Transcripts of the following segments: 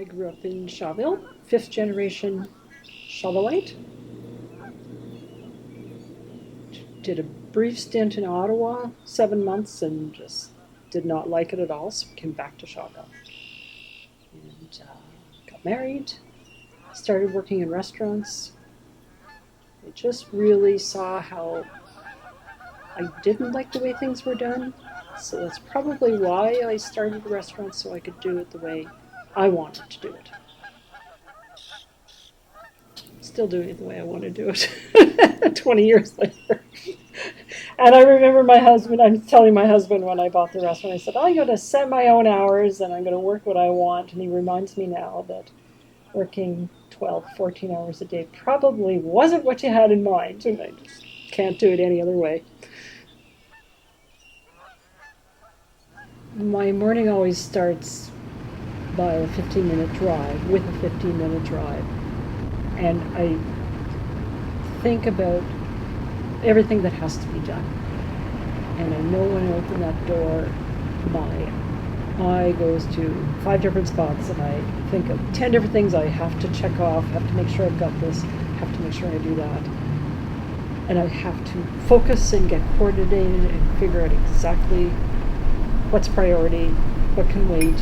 I grew up in Shawville, fifth generation Shawvilleite. Did a brief stint in Ottawa, 7 months, and just did not like it at all, so came back to Shawville. And got married, started working in restaurants. I just really saw how I didn't like the way things were done. So that's probably why I started a restaurant, so I could do it the way I wanted to do it. Still doing it the way I want to do it 20 years later. And I remember I'm telling my husband when I bought the restaurant, I said, I'm going to set my own hours and I'm going to work what I want. And he reminds me now that working 12, 14 hours a day probably wasn't what you had in mind. And I just can't do it any other way. My morning always starts by a 15-minute drive, with a 15-minute drive. And I think about everything that has to be done. And I know when I open that door, my eye goes to 5 different spots, and I think of 10 different things I have to check off, have to make sure I've got this, have to make sure I do that. And I have to focus and get coordinated and figure out exactly what's priority, what can wait.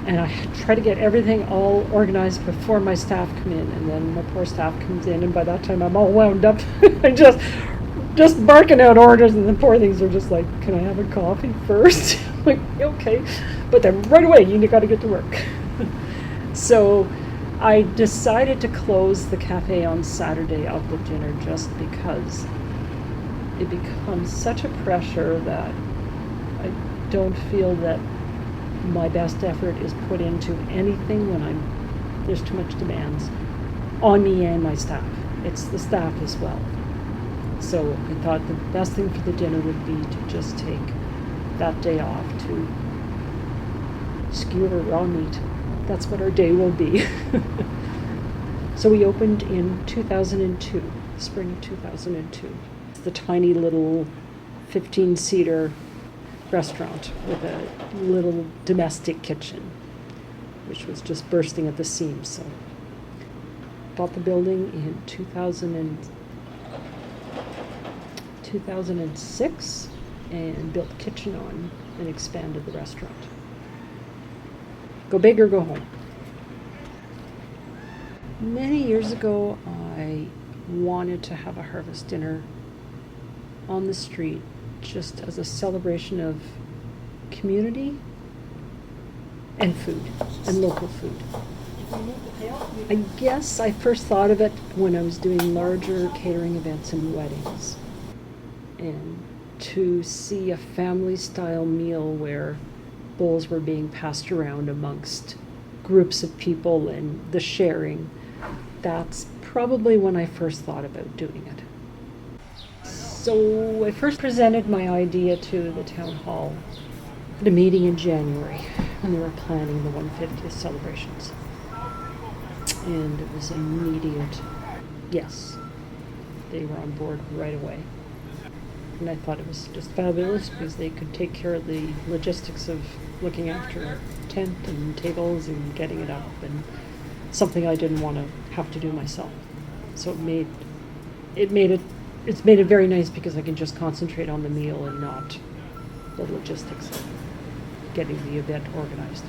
And I try to get everything all organized before my staff come in, and then my poor staff comes in, and by that time I'm all wound up and just barking out orders, and the poor things are just like, can I have a coffee first? Like, okay. But then right away, you got to get to work. So I decided to close the cafe on Saturday of the dinner just because it becomes such a pressure that I don't feel that my best effort is put into anything when there's too much demands on me and my staff. It's the staff as well. So I thought the best thing for the dinner would be to just take that day off to skewer raw meat. That's what our day will be. So we opened in 2002, spring of 2002. It's the tiny little 15-seater restaurant with a little domestic kitchen, which was just bursting at the seams. So bought the building in 2006 and built the kitchen on and expanded the restaurant. Go big or go home. Many years ago, I wanted to have a harvest dinner on the street just as a celebration of community and food, and local food. I guess I first thought of it when I was doing larger catering events and weddings. And to see a family-style meal where bowls were being passed around amongst groups of people and the sharing, that's probably when I first thought about doing it. So I first presented my idea to the town hall at a meeting in January when they were planning the 150th celebrations. And it was immediate, yes. They were on board right away. And I thought it was just fabulous because they could take care of the logistics of looking after a tent and tables and getting it up, and something I didn't want to have to do myself. So it's made it very nice because I can just concentrate on the meal and not the logistics of getting the event organized.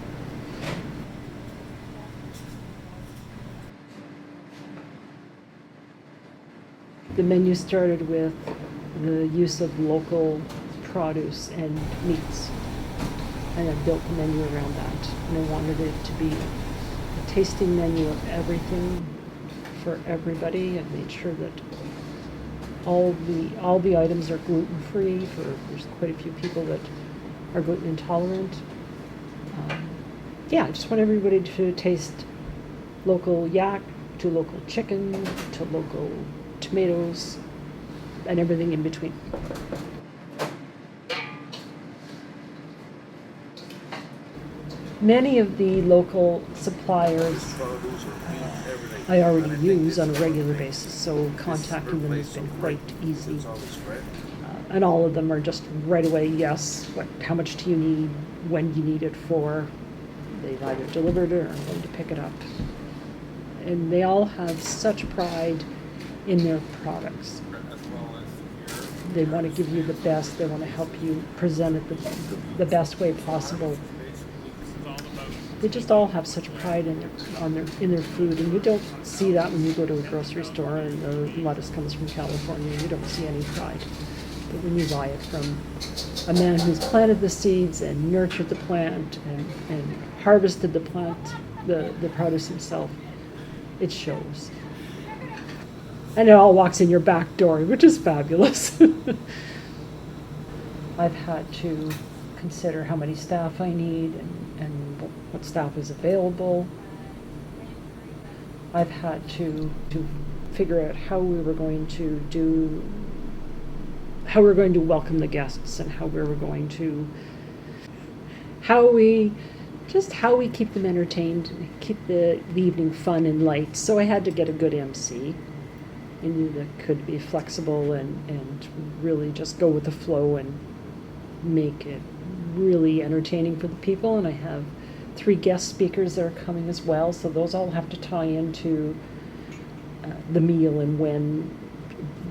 The menu started with the use of local produce and meats, and I built the menu around that. And I wanted it to be a tasting menu of everything for everybody, and made sure that all the items are gluten-free. There's quite a few people that are gluten intolerant. I just want everybody to taste local yak, to local chicken, to local tomatoes, and everything in between. Many of the local suppliers I already use on a regular basis, so contacting them has been quite easy. And all of them are just right away, yes, how much do you need, when do you need it for? they've either delivered it or are going to pick it up. And they all have such pride in their products. They want to give you the best. They want to help you present it the best way possible. They just all have such pride in their food, and you don't see that when you go to a grocery store and the lettuce comes from California. You don't see any pride. But when you buy it from a man who's planted the seeds and nurtured the plant and harvested the plant, the produce himself, it shows. And it all walks in your back door, which is fabulous. I've had to consider how many staff I need and what staff is available. I've had to figure out how we were going to welcome the guests and how we keep them entertained and keep the evening fun and light. So I had to get a good MC. I knew that could be flexible and really just go with the flow and make it really entertaining for the people. And I have 3 guest speakers that are coming as well, so those all have to tie into the meal and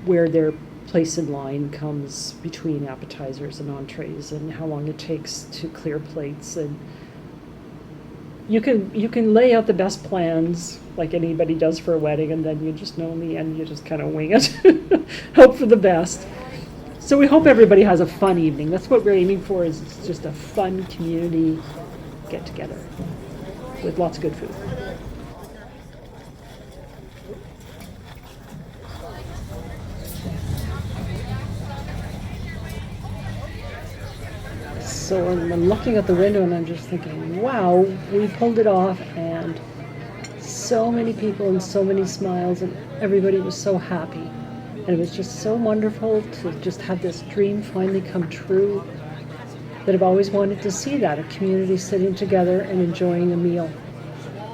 where their place in line comes between appetizers and entrees, and how long it takes to clear plates. And you can lay out the best plans like anybody does for a wedding, and then you just know in the end you just kind of wing it, hope for the best. So we hope everybody has a fun evening. That's what we're aiming for, is just a fun community get together with lots of good food. So I'm looking at the window and I'm just thinking, wow, we pulled it off, and so many people and so many smiles, and everybody was so happy. And it was just so wonderful to just have this dream finally come true, that I've always wanted to see that, a community sitting together and enjoying a meal.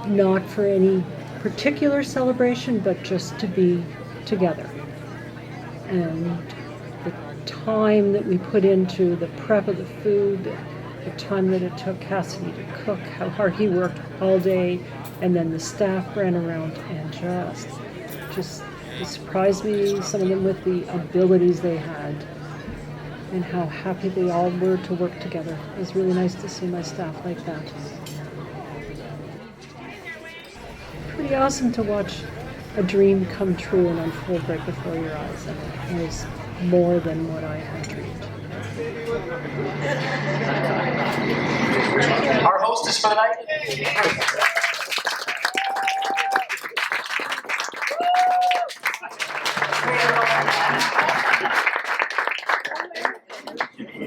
Not for any particular celebration, but just to be together. And the time that we put into the prep of the food, the time that it took Cassidy to cook, how hard he worked all day, and then the staff ran around and just it surprised me, some of them with the abilities they had and how happy they all were to work together. It was really nice to see my staff like that. Pretty awesome to watch a dream come true and unfold right before your eyes, and it was more than what I had dreamed. Our hostess for the night.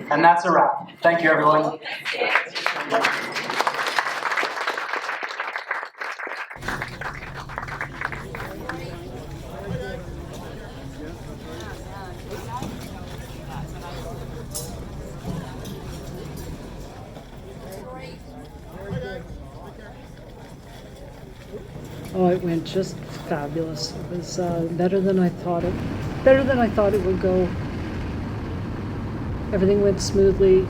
And that's a wrap. Thank you, everyone. Oh, it went just fabulous. It was better than I thought it would go. Everything went smoothly.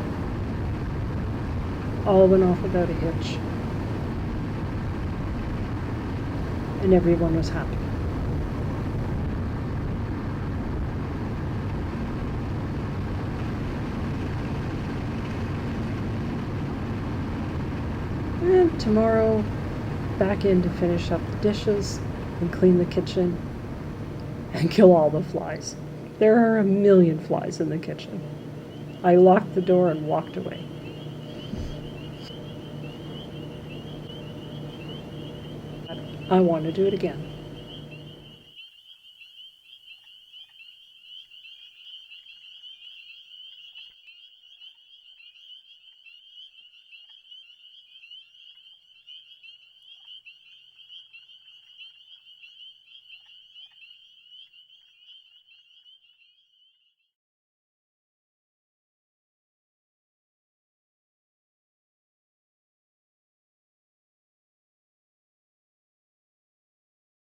All went off without a hitch. And everyone was happy. And tomorrow, back in to finish up the dishes and clean the kitchen and kill all the flies. There are a million flies in the kitchen. I locked the door and walked away. I want to do it again.